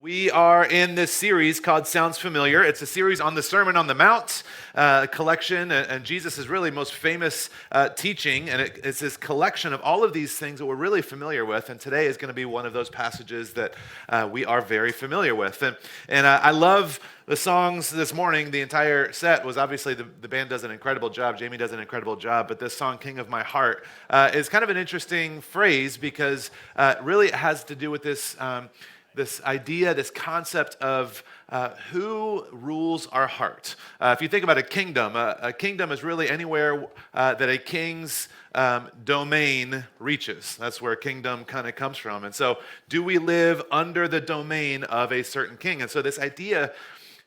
We are in this series called Sounds Familiar. It's a series on the Sermon on the Mount collection, and Jesus' really most famous teaching. And it's this collection of all of these things that we're really familiar with. And today is going to be one of those passages that we are very familiar with. And I love the songs this morning. The entire set was obviously the band does an incredible job. Jamie does an incredible job. But this song, King of My Heart, is kind of an interesting phrase because really it has to do with this idea, this concept of who rules our heart. If you think about a kingdom is really anywhere that a king's domain reaches. That's where a kingdom kind of comes from. And so, do we live under the domain of a certain king? And so, this idea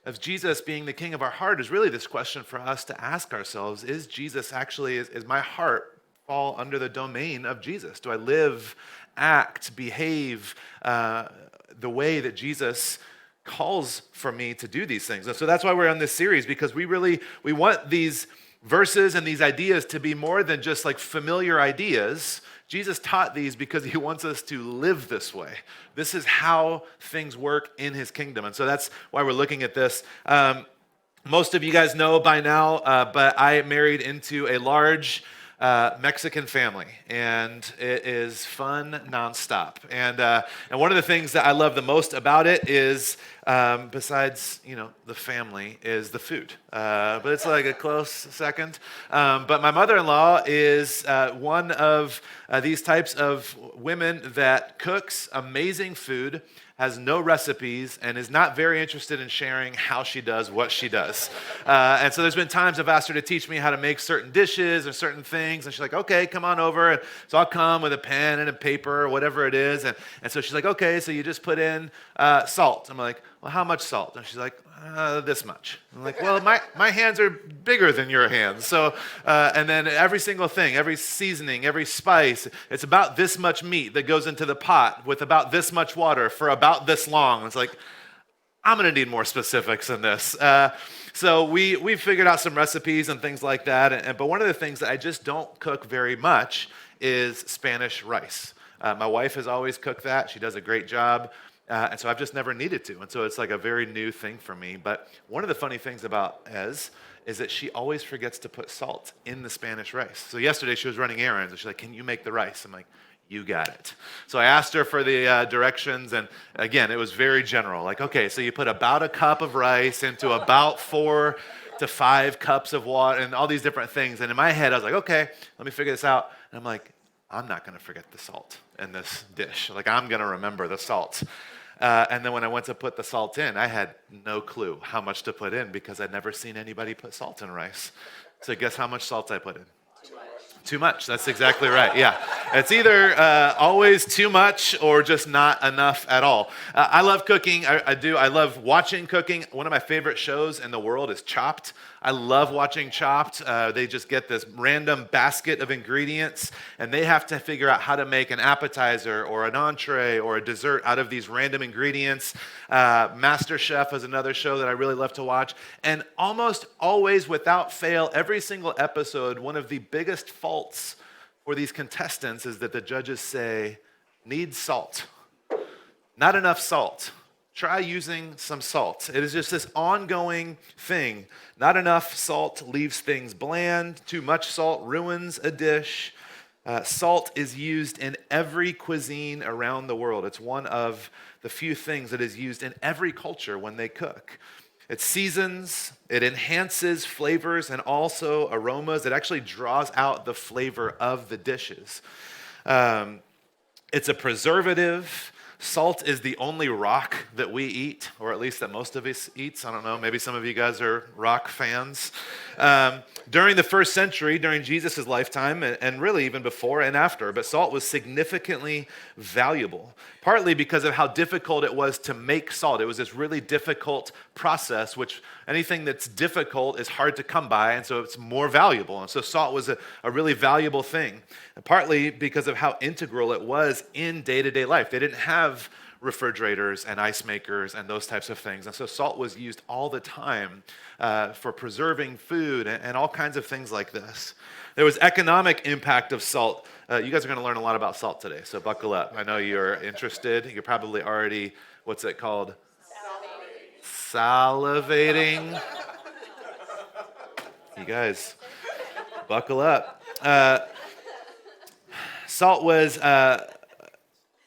of Jesus being the king of our heart is really this question for us to ask ourselves: Is Jesus actually, is my heart fall under the domain of Jesus? Do I live, act, behave the way that Jesus calls for me to do these things? And so that's why we're on this series, because we want these verses and these ideas to be more than just like familiar ideas. Jesus taught these because he wants us to live this way. This is how things work in his kingdom. And so that's why we're looking at this. Most of you guys know by now, but I married into a large Mexican family, and it is fun nonstop. And one of the things that I love the most about it is, besides the family, is the food. But it's like a close second. But my mother-in-law is one of these types of women that cooks amazing food, has no recipes, and is not very interested in sharing how she does what she does. And so there's been times I've asked her to teach me how to make certain dishes or certain things, and she's like, okay, come on over. And so I'll come with a pen and a paper or whatever it is. And so she's like, okay, so you just put in salt. I'm like, well, how much salt? And she's like, this much. I'm like, well, my hands are bigger than your hands. So, and then every single thing, every seasoning, every spice, it's about this much meat that goes into the pot with about this much water for about this long. It's like, I'm going to need more specifics than this. So we figured out some recipes and things like that. But one of the things that I just don't cook very much is Spanish rice. My wife has always cooked that. She does a great job. And so I've just never needed to. And so it's like a very new thing for me. But one of the funny things about Ez is that she always forgets to put salt in the Spanish rice. So yesterday she was running errands, and she's like, can you make the rice? I'm like, you got it. So I asked her for the directions, and again, it was very general. Like, okay, so you put about a cup of rice into about 4 to 5 cups of water and all these different things. And in my head, I was like, okay, let me figure this out. And I'm like, I'm not going to forget the salt in this dish. Like, I'm going to remember the salt. And then when I went to put the salt in, I had no clue how much to put in because I'd never seen anybody put salt in rice. So guess how much salt I put in? Too much. That's exactly right. Yeah. It's either always too much or just not enough at all. I love cooking. I do. I love watching cooking. One of my favorite shows in the world is Chopped. I love watching Chopped. They just get this random basket of ingredients, and they have to figure out how to make an appetizer or an entree or a dessert out of these random ingredients. Master Chef is another show that I really love to watch. And almost always, without fail, every single episode, one of the biggest faults for these contestants is that the judges say, needs salt. Not enough salt. Try using some salt. It is just this ongoing thing. Not enough salt leaves things bland. Too much salt ruins a dish. Salt is used in every cuisine around the world. It's one of the few things that is used in every culture when they cook. It seasons, it enhances flavors and also aromas. It actually draws out the flavor of the dishes. It's a preservative. Salt is the only rock that we eat, or at least that most of us eats. I don't know, maybe some of you guys are rock fans. During the first century, during Jesus' lifetime, and really even before and after, but salt was significantly valuable, partly because of how difficult it was to make salt. It was this really difficult process, which anything that's difficult is hard to come by, and so it's more valuable. And so salt was a really valuable thing, and partly because of how integral it was in day-to-day life. They didn't have refrigerators and ice makers and those types of things. And so salt was used all the time for preserving food and all kinds of things like this. There was economic impact of salt. You guys are going to learn a lot about salt today, so buckle up. I know you're interested. You're probably already What's it called? Salivating. You guys, buckle up. Salt was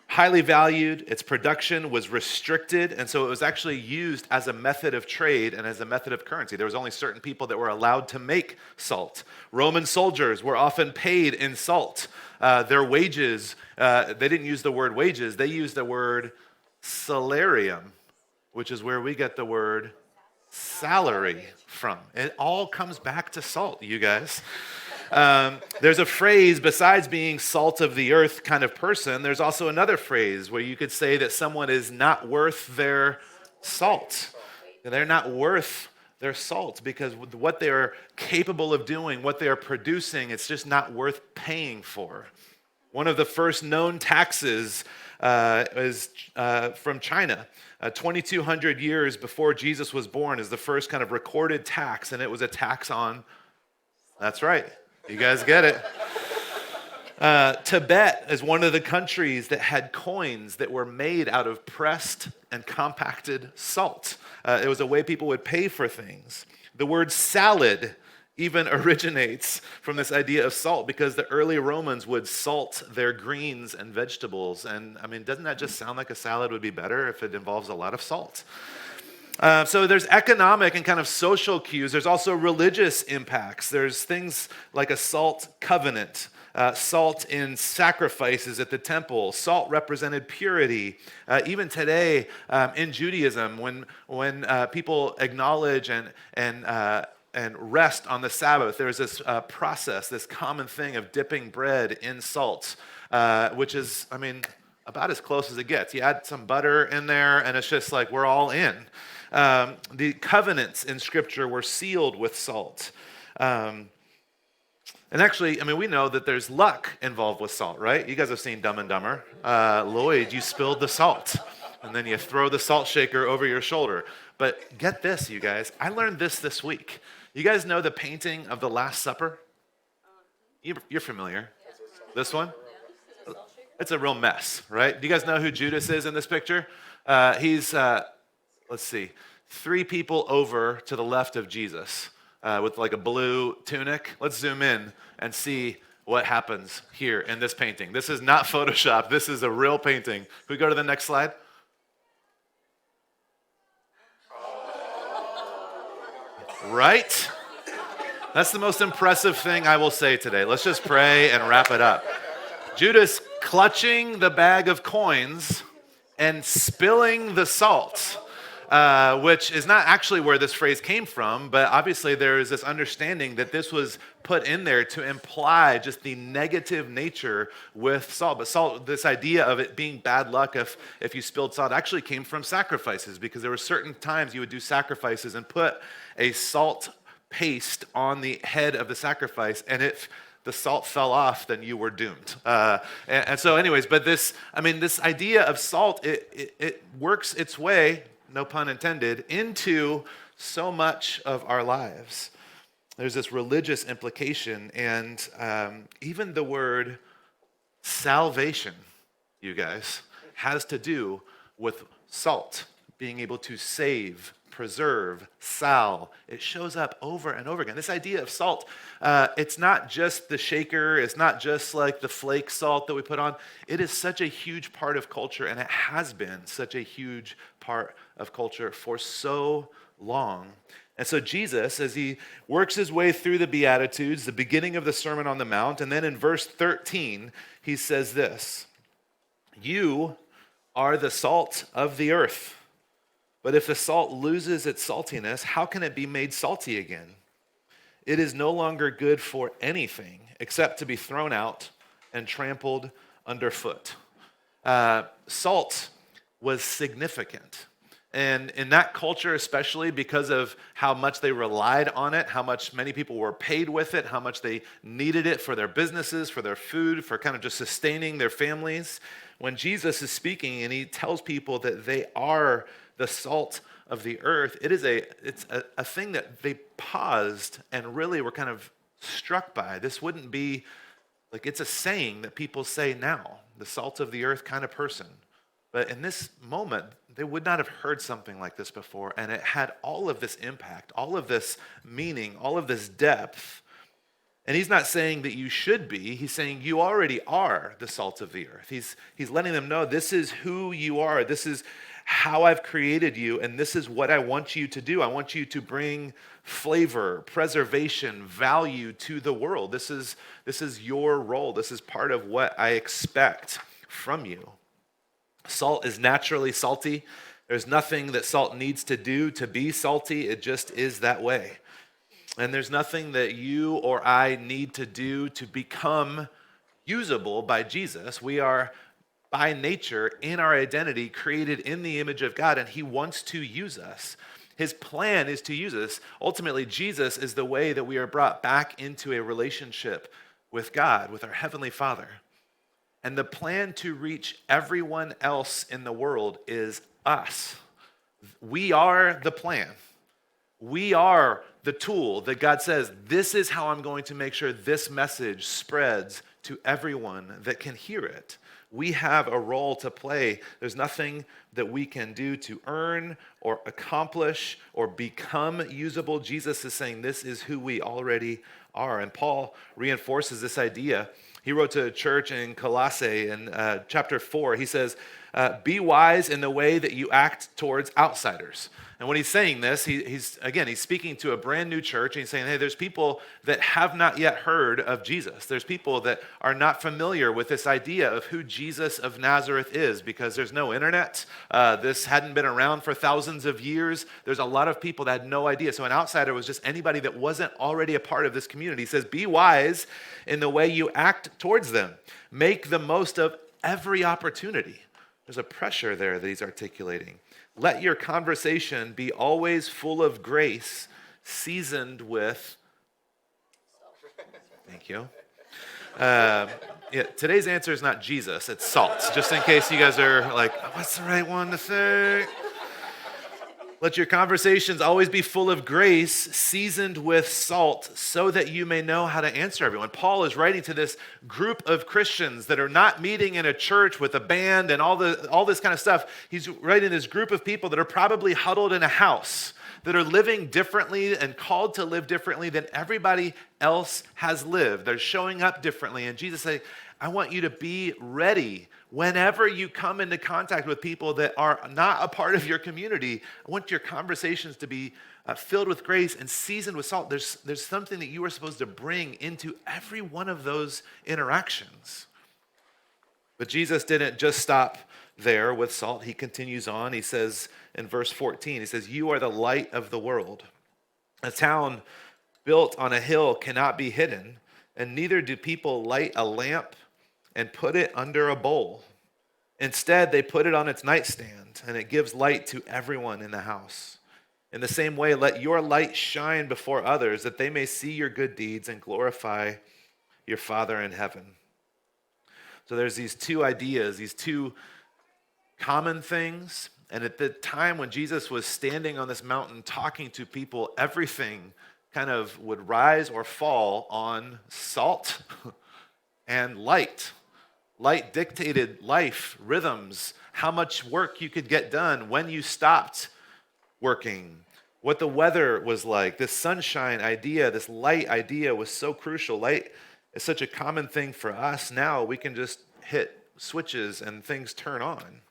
highly valued. Its production was restricted, and so it was actually used as a method of trade and as a method of currency. There was only certain people that were allowed to make salt. Roman soldiers were often paid in salt. Their wages, they didn't use the word wages, they used the word salarium, which is where we get the word salary from. It all comes back to salt, you guys. There's a phrase, besides being salt of the earth kind of person, there's also another phrase where you could say that someone is not worth their salt. They're not worth their salt because what they're capable of doing, what they are producing, it's just not worth paying for. One of the first known taxes is from China. 2,200 years before Jesus was born is the first kind of recorded tax, and it was a tax on, that's right, you guys get it. Tibet is one of the countries that had coins that were made out of pressed and compacted salt. It was a way people would pay for things. The word salad even originates from this idea of salt because the early Romans would salt their greens and vegetables. And I mean, doesn't that just sound like a salad would be better if it involves a lot of salt? So there's economic and kind of social cues. There's also religious impacts. There's things like a salt covenant, salt in sacrifices at the temple. Salt represented purity. Even today in Judaism, when people acknowledge and rest on the Sabbath, there's this process, this common thing of dipping bread in salt, which is, I mean, about as close as it gets. You add some butter in there, and it's just like we're all in. The covenants in Scripture were sealed with salt. And actually, I mean, we know that there's luck involved with salt, right? You guys have seen Dumb and Dumber. Lloyd, you spilled the salt, and then you throw the salt shaker over your shoulder. But get this, you guys. I learned this week. You guys know the painting of the Last Supper? You're familiar. This one? It's a real mess, right? Do you guys know who Judas is in this picture? He's, let's see, 3 people over to the left of Jesus with like a blue tunic. Let's zoom in and see what happens here in this painting. This is not Photoshop. This is a real painting. Can we go to the next slide? Right? That's the most impressive thing I will say today. Let's just pray and wrap it up. Judas clutching the bag of coins and spilling the salt, which is not actually where this phrase came from, but obviously there is this understanding that this was put in there to imply just the negative nature with salt. But salt, this idea of it being bad luck if you spilled salt, actually came from sacrifices, because there were certain times you would do sacrifices and put a salt paste on the head of the sacrifice, and if the salt fell off, then you were doomed. And so anyways, but this idea of salt, it works its way, no pun intended, into so much of our lives. There's this religious implication, and even the word salvation, you guys, has to do with salt, being able to save, preserve, sal. It shows up over and over again. This idea of salt, it's not just the shaker, it's not just like the flake salt that we put on. It is such a huge part of culture, and it has been such a huge part of culture for so long. And so Jesus, as he works his way through the Beatitudes, the beginning of the Sermon on the Mount, and then in verse 13, he says this: "You are the salt of the earth. But if the salt loses its saltiness, how can it be made salty again? It is no longer good for anything except to be thrown out and trampled underfoot." Salt was significant. And in that culture, especially because of how much they relied on it, how much many people were paid with it, how much they needed it for their businesses, for their food, for kind of just sustaining their families, when Jesus is speaking and he tells people that they are the salt of the earth, it's a thing that they paused and really were kind of struck by. This wouldn't be, like, it's a saying that people say now, the salt of the earth kind of person. But in this moment, they would not have heard something like this before, and it had all of this impact, all of this meaning, all of this depth. And he's not saying that you should be. He's saying you already are the salt of the earth. He's letting them know this is who you are. This is how I've created you, and this is what I want you to do. I want you to bring flavor, preservation, value to the world. This is your role. This is part of what I expect from you. Salt is naturally salty. There's nothing that salt needs to do to be salty. It just is that way. And there's nothing that you or I need to do to become usable by Jesus. We are, by nature, in our identity, created in the image of God, and he wants to use us. His plan is to use us. Ultimately, Jesus is the way that we are brought back into a relationship with God, with our Heavenly Father. And the plan to reach everyone else in the world is us. We are the plan. We are the tool that God says, this is how I'm going to make sure this message spreads to everyone that can hear it. We have a role to play. There's nothing that we can do to earn or accomplish or become usable. Jesus is saying this is who we already are. And Paul reinforces this idea. He wrote to a church in Colossae in chapter 4. He says, be wise in the way that you act towards outsiders. And when he's saying this, he's speaking to a brand new church, and he's saying, hey, there's people that have not yet heard of Jesus. There's people that are not familiar with this idea of who Jesus of Nazareth is, because there's no internet. This hadn't been around for thousands of years. There's a lot of people that had no idea. So an outsider was just anybody that wasn't already a part of this community. He says, be wise in the way you act towards them. Make the most of every opportunity. There's a pressure there that he's articulating. Let your conversation be always full of grace, seasoned with... Thank you. Today's answer is not Jesus, it's salt. Just in case you guys are like, what's the right one to say? Let your conversations always be full of grace, seasoned with salt, so that you may know how to answer everyone. Paul is writing to this group of Christians that are not meeting in a church with a band and all this kind of stuff. He's writing this group of people that are probably huddled in a house, that are living differently and called to live differently than everybody else has lived. They're showing up differently. And Jesus said, I want you to be ready whenever you come into contact with people that are not a part of your community. I want your conversations to be filled with grace and seasoned with salt. There's something that you are supposed to bring into every one of those interactions. But Jesus didn't just stop there with salt. He continues on. He says in verse 14, he says, you are the light of the world. A town built on a hill cannot be hidden, and neither do people light a lamp and put it under a bowl. Instead, they put it on its nightstand, and it gives light to everyone in the house. In the same way, let your light shine before others, that they may see your good deeds and glorify your Father in heaven. So there's these two ideas, these two common things. And at the time when Jesus was standing on this mountain talking to people, everything kind of would rise or fall on salt and light. Light dictated life, rhythms, how much work you could get done, when you stopped working, what the weather was like. This sunshine idea, this light idea was so crucial. Light is such a common thing for us now. We can just hit switches and things turn on.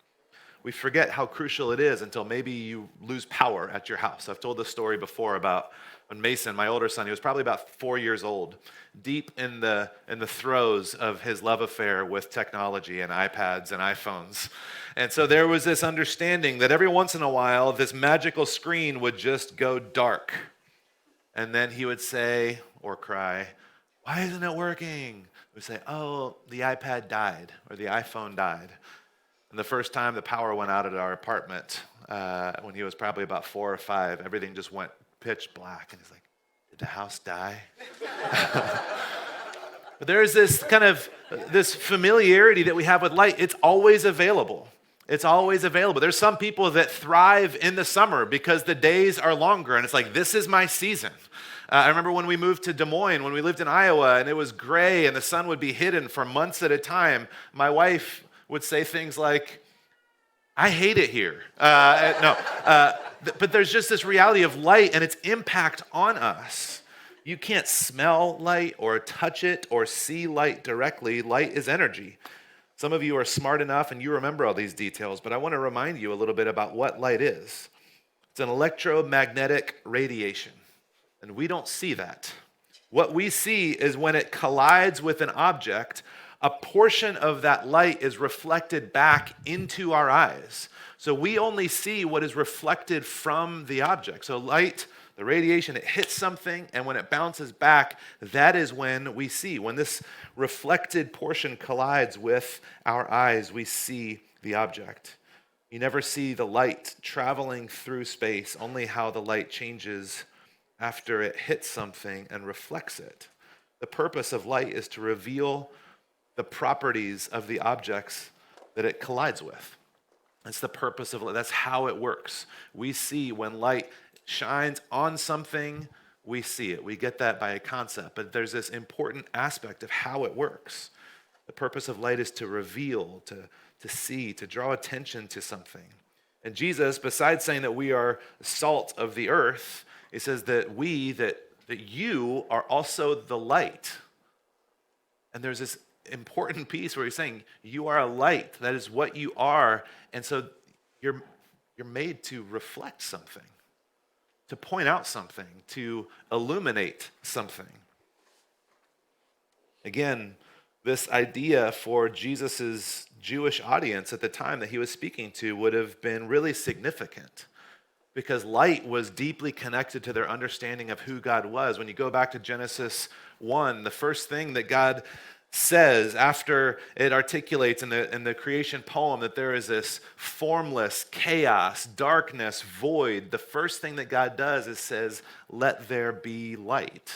We forget how crucial it is until maybe you lose power at your house. I've told this story before about when Mason, my older son, he was probably about 4 years old, deep in the throes of his love affair with technology and iPads and iPhones. And so there was this understanding that every once in a while, this magical screen would just go dark. And then he would say or cry, why isn't it working? We'd say, oh, the iPad died or the iPhone died. And the first time the power went out at our apartment, when he was probably about 4 or 5, everything just went pitch black. And he's like, did the house die? But there's this kind of this familiarity that we have with light. It's always available. It's always available. There's some people that thrive in the summer because the days are longer. And it's like, this is my season. I remember when we moved to Des Moines, when we lived in Iowa, and it was gray and the sun would be hidden for months at a time. My wife would say things like, I hate it here. No, but there's just this reality of light and its impact on us. You can't smell light or touch it or see light directly. Light is energy. Some of you are smart enough and you remember all these details, but I want to remind you a little bit about what light is. It's an electromagnetic radiation, and we don't see that. What we see is when it collides with an object, a portion of that light is reflected back into our eyes. So we only see what is reflected from the object. So light, the radiation, it hits something, and when it bounces back, that is when we see. When this reflected portion collides with our eyes, we see the object. You never see the light traveling through space, only how the light changes after it hits something and reflects it. The purpose of light is to reveal the properties of the objects that it collides with. That's the purpose of light. That's how it works. We see when light shines on something, we see it. We get that by a concept, but there's this important aspect of how it works. The purpose of light is to reveal, to see, to draw attention to something. And Jesus, besides saying that we are salt of the earth, he says that you are also the light. And there's this important piece where he's saying you are a light. That is what you are. And so you're made to reflect something, to point out something, to illuminate something. Again, this idea for Jesus's Jewish audience at the time that he was speaking to would have been really significant because light was deeply connected to their understanding of who God was. When you go back to Genesis 1, the first thing that God says after it articulates in the creation poem that there is this formless chaos, darkness, void, the first thing that God does is says, "Let there be light."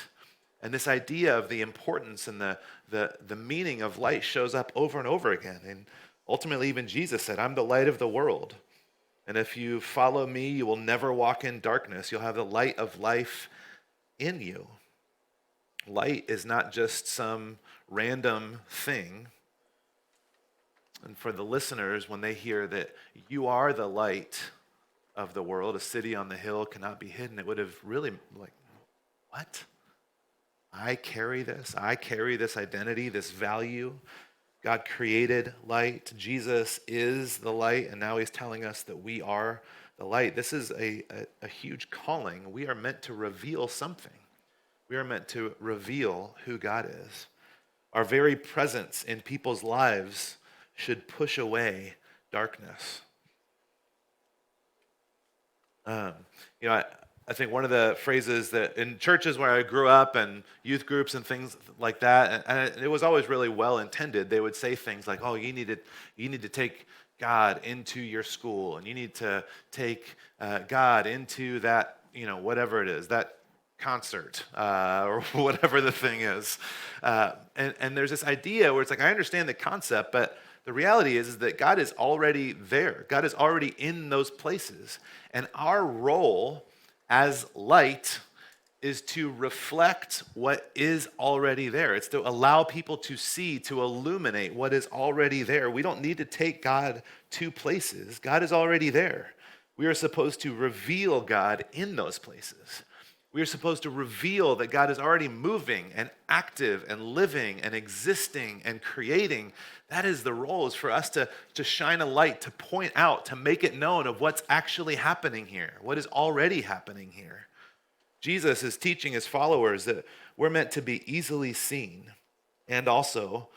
And this idea of the importance and the meaning of light shows up over and over again. And ultimately, even Jesus said, "I'm the light of the world. And if you follow me, you will never walk in darkness. You'll have the light of life in you." Light is not just some random thing. And for the listeners, when they hear that you are the light of the world, a city on the hill cannot be hidden, it would have really like, what? I carry this identity, this value. God created light. Jesus is the light, and now he's telling us that we are the light. This is a huge calling. We are meant to reveal something. We are meant to reveal who God is. Our very presence in people's lives should push away darkness. I think one of the phrases that in churches where I grew up and youth groups and things like that, and it was always really well intended. They would say things like, "Oh, you need to take God into your school, and you need to take God into that, whatever it is, that concert or whatever the thing is." And there's this idea where it's like, I understand the concept, but the reality is that God is already there. God is already in those places, and our role as light is to reflect what is already there. It's to allow people to see, to illuminate what is already there. We don't need to take God to places. God is already there. We are supposed to reveal God in those places. We are supposed to reveal that God is already moving and active and living and existing and creating. That is the role, is for us to shine a light, to point out, to make it known of what's actually happening here, what is already happening here. Jesus is teaching his followers that we're meant to be easily seen and also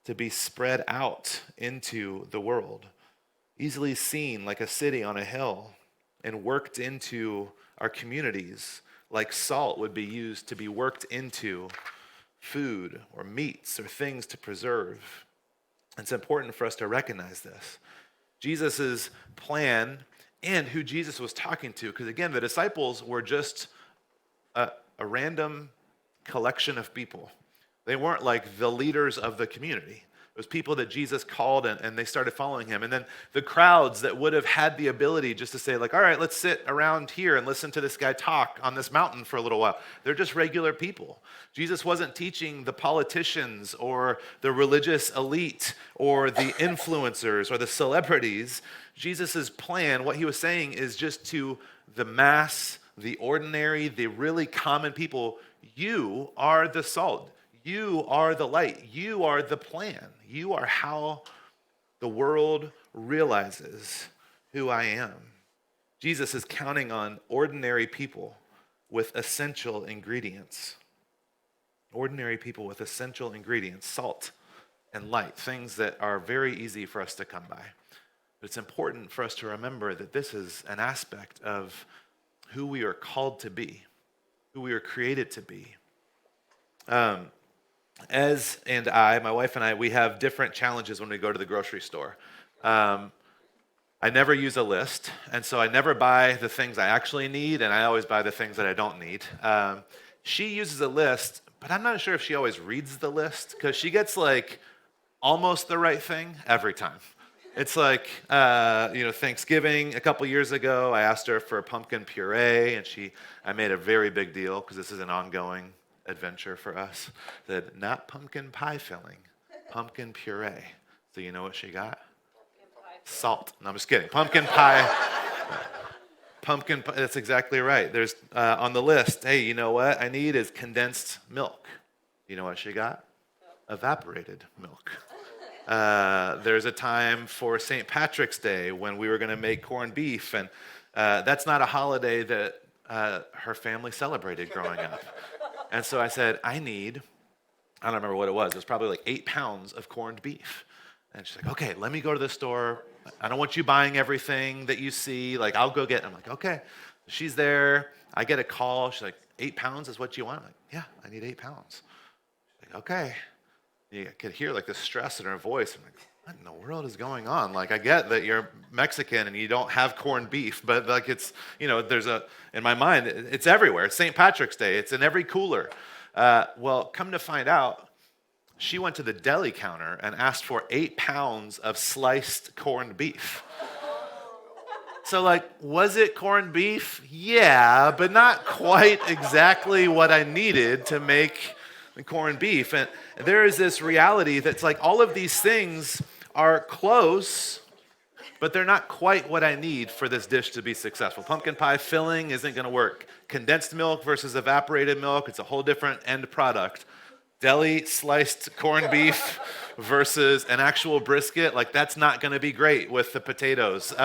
to be spread out into the world. Easily seen like a city on a hill and worked into our communities like salt would be used to be worked into food or meats or things to preserve. It's important for us to recognize this. Jesus' plan and who Jesus was talking to, because again, the disciples were just a random collection of people. They weren't like the leaders of the community. It was people that Jesus called and they started following him. And then the crowds that would have had the ability just to say, like, all right, let's sit around here and listen to this guy talk on this mountain for a little while. They're just regular people. Jesus wasn't teaching the politicians or the religious elite or the influencers or the celebrities. Jesus' plan, what he was saying is just to the mass, the ordinary, the really common people, you are the salt. You are the light. You are the plan. You are how the world realizes who I am. Jesus is counting on ordinary people with essential ingredients. Ordinary people with essential ingredients, salt and light, things that are very easy for us to come by. But it's important for us to remember that this is an aspect of who we are called to be, who we are created to be. My wife and I, we have different challenges when we go to the grocery store. I never use a list, and so I never buy the things I actually need, and I always buy the things that I don't need. She uses a list, but I'm not sure if she always reads the list, because she gets like almost the right thing every time. It's like, Thanksgiving a couple years ago, I asked her for pumpkin puree, and I made a very big deal, because this is an ongoing adventure for us, that not pumpkin pie filling, pumpkin puree. So you know what she got? Salt. No, I'm just kidding. Pumpkin pie. Pumpkin pie, that's exactly right. There's on the list, hey, you know what I need is condensed milk. You know what she got? Evaporated milk. There's a time for St. Patrick's Day when we were going to make corned beef, and that's not a holiday that her family celebrated growing up. And so I said, I don't remember what it was. It was probably like 8 pounds of corned beef. And she's like, okay, let me go to the store. I don't want you buying everything that you see. Like, I'll go get it. I'm like, okay. She's there. I get a call. She's like, 8 pounds is what you want? I'm like, yeah, I need 8 pounds. She's like, okay. You could hear like the stress in her voice. I'm like, what in the world is going on? Like, I get that you're Mexican and you don't have corned beef, but like it's, in my mind, it's everywhere. It's St. Patrick's Day. It's in every cooler. Well, come to find out, she went to the deli counter and asked for 8 pounds of sliced corned beef. So like, was it corned beef? Yeah, but not quite exactly what I needed to make the corned beef. And there is this reality that's like all of these things are close, but they're not quite what I need for this dish to be successful. Pumpkin pie filling isn't going to work. Condensed milk versus evaporated milk, it's a whole different end product. Deli sliced corned beef versus an actual brisket, like that's not going to be great with the potatoes.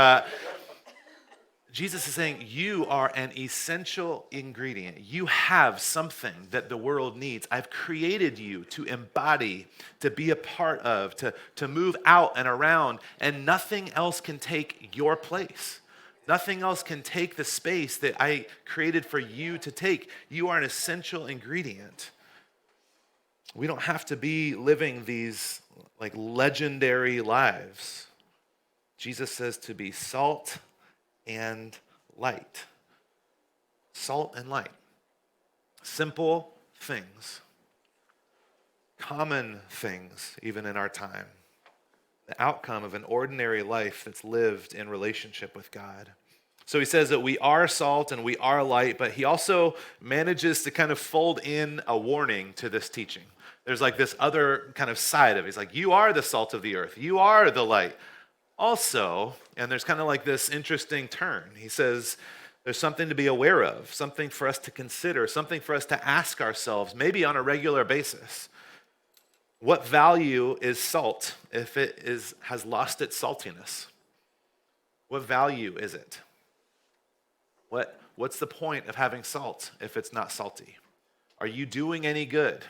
Jesus is saying you are an essential ingredient. You have something that the world needs. I've created you to embody, to be a part of, to move out and around, and nothing else can take your place. Nothing else can take the space that I created for you to take. You are an essential ingredient. We don't have to be living these like legendary lives. Jesus says to be salt and light. Salt and light. Simple things. Common things, even in our time. The outcome of an ordinary life that's lived in relationship with God. So he says that we are salt and we are light, but he also manages to kind of fold in a warning to this teaching. There's like this other kind of side of it. He's like, you are the salt of the earth. You are the light. Also, and there's kind of like this interesting turn. He says there's something to be aware of, something for us to consider, something for us to ask ourselves, maybe on a regular basis. What value is salt if it has lost its saltiness? What value is it? What's the point of having salt if it's not salty? Are you doing any good?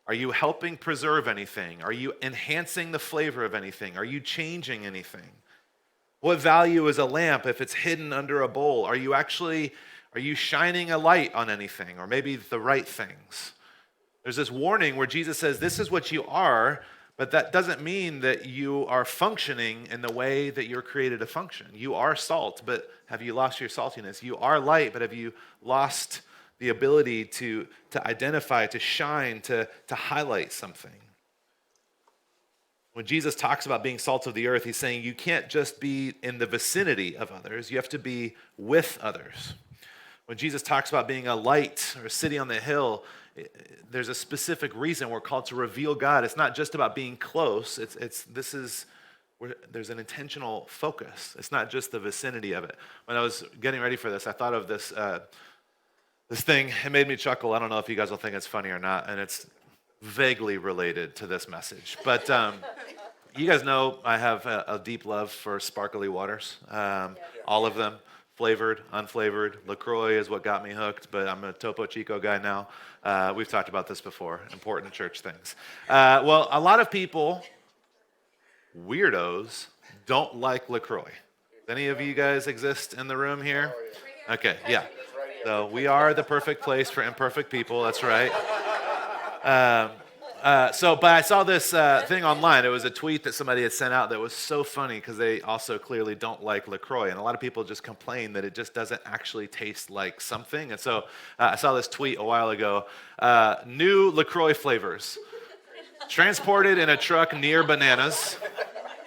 Are you helping preserve anything? Are you enhancing the flavor of anything? Are you changing anything? What value is a lamp if it's hidden under a bowl? Are you shining a light on anything, or maybe the right things? There's this warning where Jesus says, this is what you are, but that doesn't mean that you are functioning in the way that you're created to function. You are salt, but have you lost your saltiness? You are light, but have you lost the ability to identify, to shine, to highlight something? When Jesus talks about being salt of the earth, he's saying you can't just be in the vicinity of others, you have to be with others. When Jesus talks about being a light or a city on the hill, there's a specific reason we're called to reveal God. It's not just about being close. There's an intentional focus. It's not just the vicinity of it. When I was getting ready for this, I thought of this thing. It made me chuckle. I don't know if you guys will think it's funny or not, and it's vaguely related to this message. But you guys know I have a deep love for sparkly waters, all of them. Flavored, unflavored. LaCroix is what got me hooked, but I'm a Topo Chico guy now. We've talked about this before, important church things. Well, a lot of people, weirdos, don't like LaCroix. Any of you guys exist in the room here? Okay, yeah. So we are the perfect place for imperfect people, that's right. But I saw this thing online. It was a tweet that somebody had sent out that was so funny because they also clearly don't like LaCroix. And a lot of people just complain that it just doesn't actually taste like something. And so I saw this tweet a while ago. New LaCroix flavors. Transported in a truck near bananas.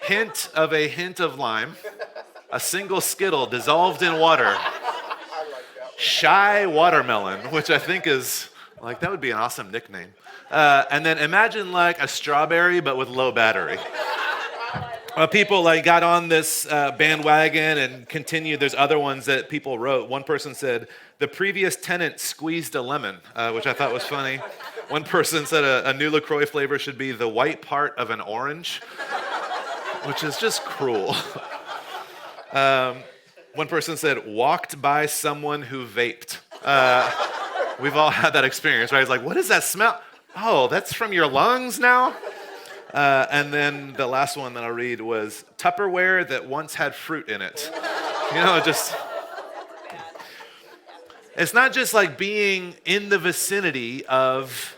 Hint of lime. A single Skittle dissolved in water. Shy watermelon, which I think is, like, that would be an awesome nickname. And then imagine like a strawberry, but with low battery. People got on this bandwagon and continued. There's other ones that people wrote. One person said, the previous tenant squeezed a lemon, which I thought was funny. One person said a new LaCroix flavor should be the white part of an orange, which is just cruel. One person said, walked by someone who vaped. We've all had that experience, right? It's like, what is that smell? Oh, that's from your lungs now? And then the last one that I'll read was Tupperware that once had fruit in it. It's not just like being in the vicinity of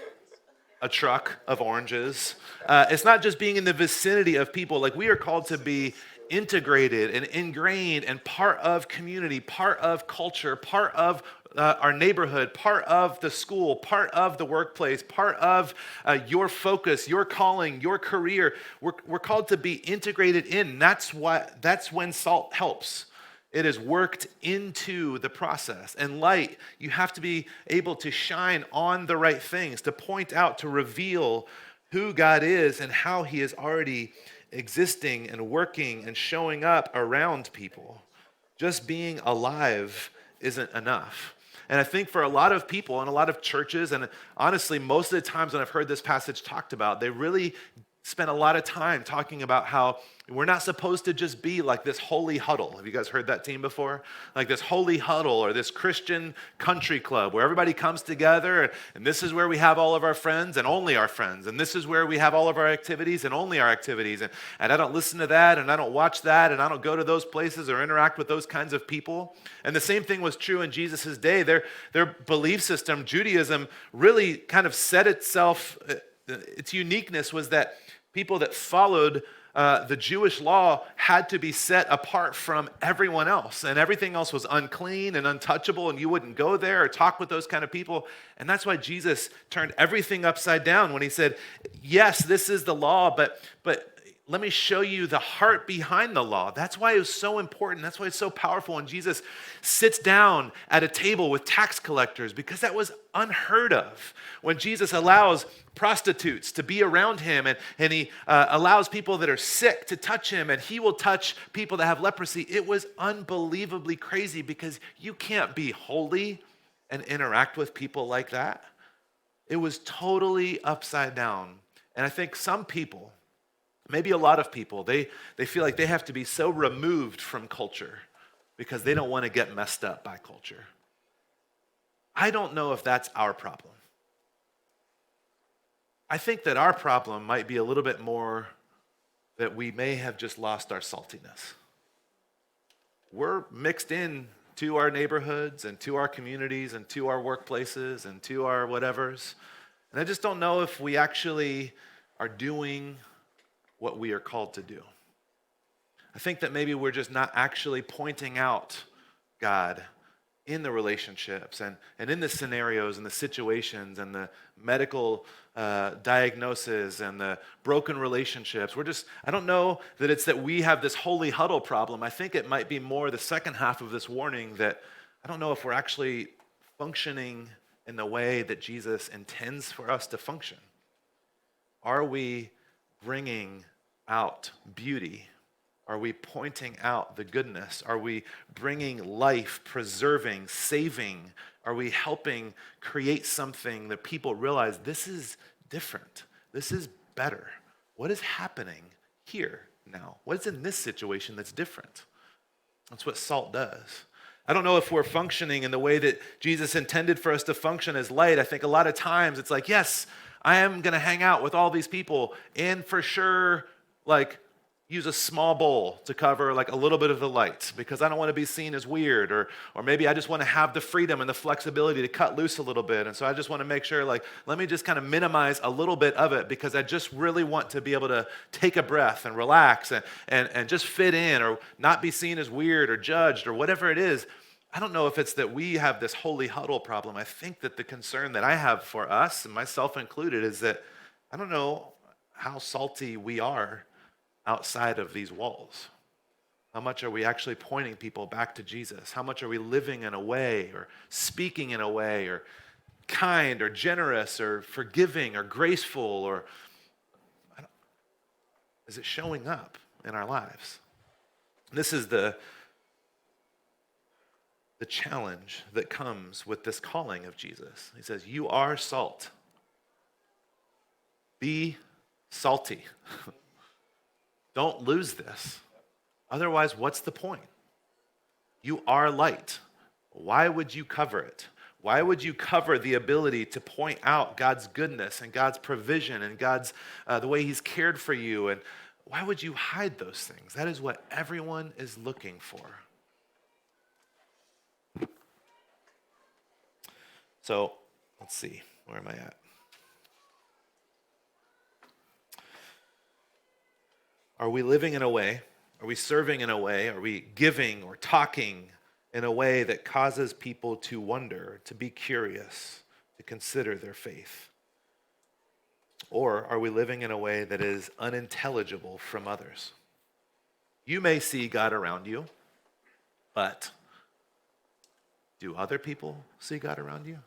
a truck of oranges. It's not just being in the vicinity of people. Like, we are called to be integrated and ingrained and part of community, part of culture, part of our neighborhood, part of the school, part of the workplace, part of your focus, your calling, your career. We're called to be integrated in. That's when salt helps. It is worked into the process. And light, you have to be able to shine on the right things, to point out, to reveal who God is and how he is already existing and working and showing up around people. Just being alive isn't enough. And I think for a lot of people and a lot of churches, and honestly, most of the times when I've heard this passage talked about, they really spent a lot of time talking about how we're not supposed to just be like this holy huddle. Have you guys heard that team before? Like this holy huddle or this Christian country club where everybody comes together and this is where we have all of our friends and only our friends. And this is where we have all of our activities and only our activities. And I don't listen to that and I don't watch that and I don't go to those places or interact with those kinds of people. And the same thing was true in Jesus' day. Their belief system, Judaism, really kind of set itself, its uniqueness was that people that followed the Jewish law had to be set apart from everyone else, and everything else was unclean and untouchable, and you wouldn't go there or talk with those kind of people. And that's why Jesus turned everything upside down when he said, yes, this is the law, but let me show you the heart behind the law. That's why it was so important. That's why it's so powerful when Jesus sits down at a table with tax collectors, because that was unheard of. When Jesus allows prostitutes to be around him and he allows people that are sick to touch him, and he will touch people that have leprosy. It was unbelievably crazy because you can't be holy and interact with people like that. It was totally upside down. And I think some people, maybe a lot of people, they feel like they have to be so removed from culture because they don't want to get messed up by culture. I don't know if that's our problem. I think that our problem might be a little bit more that we may have just lost our saltiness. We're mixed in to our neighborhoods and to our communities and to our workplaces and to our whatevers. And I just don't know if we actually are doing what we are called to do. I think that maybe we're just not actually pointing out God in the relationships and in the scenarios and the situations and the medical diagnosis and the broken relationships. I don't know that it's that we have this holy huddle problem. I think it might be more the second half of this warning that I don't know if we're actually functioning in the way that Jesus intends for us to function. Are we bringing out beauty? Are we pointing out the goodness? Are we bringing life, preserving, saving? Are we helping create something that people realize this is different? This is better. What is happening here now? What's in this situation that's different? That's what salt does. I don't know if we're functioning in the way that Jesus intended for us to function as light. I think a lot of times it's like, yes, I am going to hang out with all these people and for sure, use a small bowl to cover a little bit of the light because I don't want to be seen as weird, or maybe I just want to have the freedom and the flexibility to cut loose a little bit. And so I just want to make sure let me just kind of minimize a little bit of it because I just really want to be able to take a breath and relax and just fit in or not be seen as weird or judged or whatever it is. I don't know if it's that we have this holy huddle problem. I think that the concern that I have for us, and myself included, is that I don't know how salty we are outside of these walls. How much are we actually pointing people back to Jesus? How much are we living in a way or speaking in a way or kind or generous or forgiving or graceful, or is it showing up in our lives? This is the challenge that comes with this calling of Jesus. He says, you are salt. Be salty. Don't lose this. Otherwise, what's the point? You are light. Why would you cover it? Why would you cover the ability to point out God's goodness and God's provision and God's the way he's cared for you? And why would you hide those things? That is what everyone is looking for. So let's see, where am I at? Are we living in a way? Are we serving in a way? Are we giving or talking in a way that causes people to wonder, to be curious, to consider their faith? Or are we living in a way that is unintelligible from others? You may see God around you, but do other people see God around you?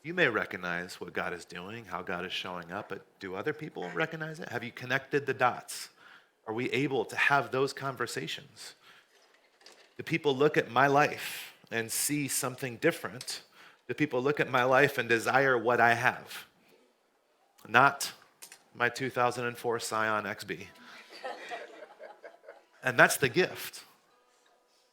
You may recognize what God is doing, how God is showing up, but do other people recognize it? Have you connected the dots? Are we able to have those conversations? Do people look at my life and see something different? Do people look at my life and desire what I have? Not my 2004 Scion XB. And that's the gift.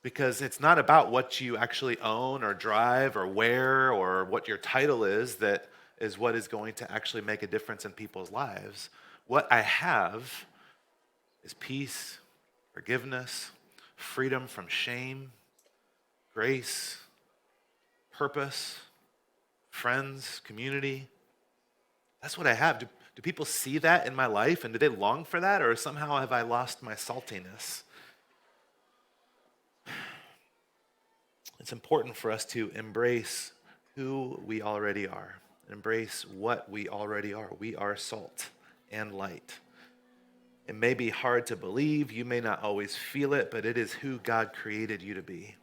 Because it's not about what you actually own or drive or wear or what your title is that is what is going to actually make a difference in people's lives. What I have is peace, forgiveness, freedom from shame, grace, purpose, friends, community. That's what I have. Do people see that in my life, and do they long for that, or somehow have I lost my saltiness? It's important for us to embrace who we already are, embrace what we already are. We are salt and light. It may be hard to believe, you may not always feel it, but it is who God created you to be.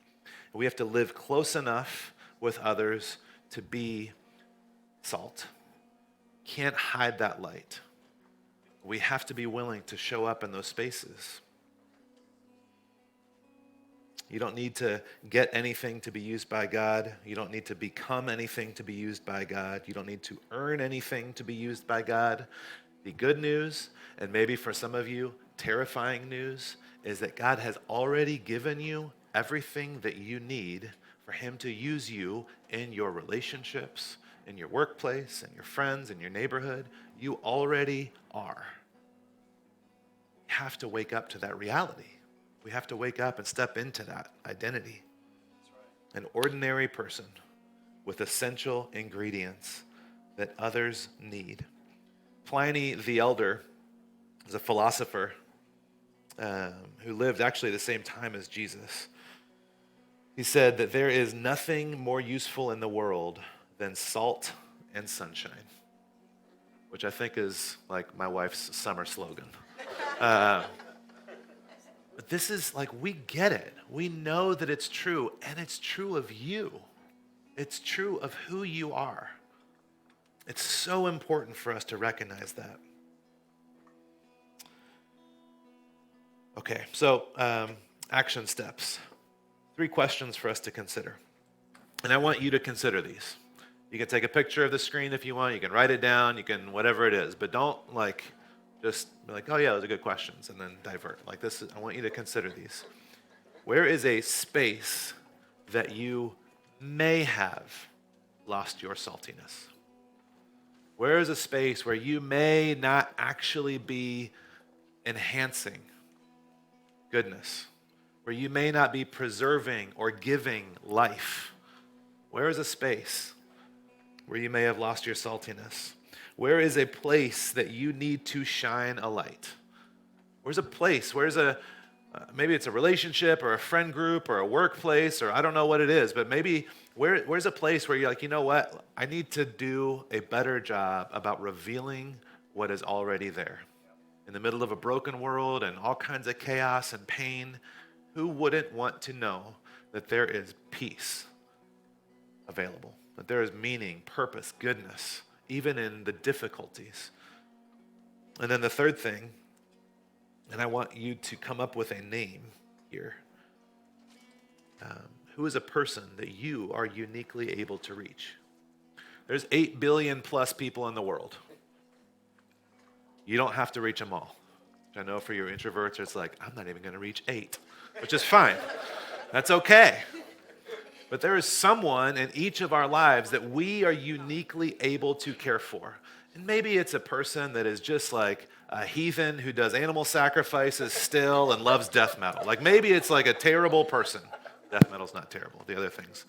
We have to live close enough with others to be salt. Can't hide that light. We have to be willing to show up in those spaces. You don't need to get anything to be used by God. You don't need to become anything to be used by God. You don't need to earn anything to be used by God. The good news, and maybe for some of you, terrifying news, is that God has already given you everything that you need for him to use you in your relationships, in your workplace, in your friends, in your neighborhood. You already are. You have to wake up to that reality. We have to wake up and step into that identity. An ordinary person with essential ingredients that others need. Pliny the Elder is a philosopher who lived actually the same time as Jesus. He said that there is nothing more useful in the world than salt and sunshine, which I think is like my wife's summer slogan. But this is like, we get it. We know that it's true, and it's true of you. It's true of who you are. It's so important for us to recognize that. Okay, so action steps. 3 questions for us to consider. And I want you to consider these. You can take a picture of the screen if you want. You can write it down. You can whatever it is. But don't just be like, oh yeah, those are good questions, and then divert. I want you to consider these. Where is a space that you may have lost your saltiness? Where is a space where you may not actually be enhancing goodness? Where you may not be preserving or giving life? Where is a space where you may have lost your saltiness? Where is a place that you need to shine a light? Where's a place? Maybe it's a relationship or a friend group or a workplace, or I don't know what it is, but maybe where's a place where you're like, you know what? I need to do a better job about revealing what is already there. In the middle of a broken world and all kinds of chaos and pain, who wouldn't want to know that there is peace available, that there is meaning, purpose, goodness, even in the difficulties? And then the third thing, and I want you to come up with a name here. Who is a person that you are uniquely able to reach? There's 8 billion plus people in the world. You don't have to reach them all. I know for your introverts, it's like, I'm not even going to reach 8, which is fine. That's okay. But there is someone in each of our lives that we are uniquely able to care for. And maybe it's a person that is just like a heathen who does animal sacrifices still and loves death metal. Like maybe it's like a terrible person. Death metal's not terrible, the other things.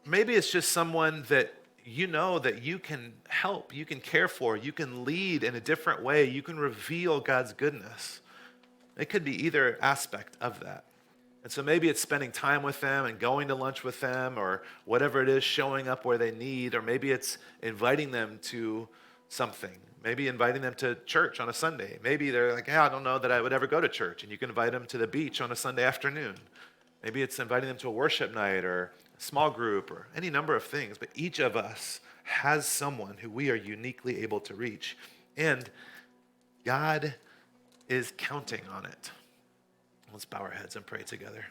Maybe it's just someone that you know that you can help, you can care for, you can lead in a different way, you can reveal God's goodness. It could be either aspect of that. And so maybe it's spending time with them and going to lunch with them, or whatever it is, showing up where they need, or maybe it's inviting them to something. Maybe inviting them to church on a Sunday. Maybe they're like, I don't know that I would ever go to church, and you can invite them to the beach on a Sunday afternoon. Maybe it's inviting them to a worship night or a small group or any number of things. But each of us has someone who we are uniquely able to reach. And God is counting on it. Let's bow our heads and pray together.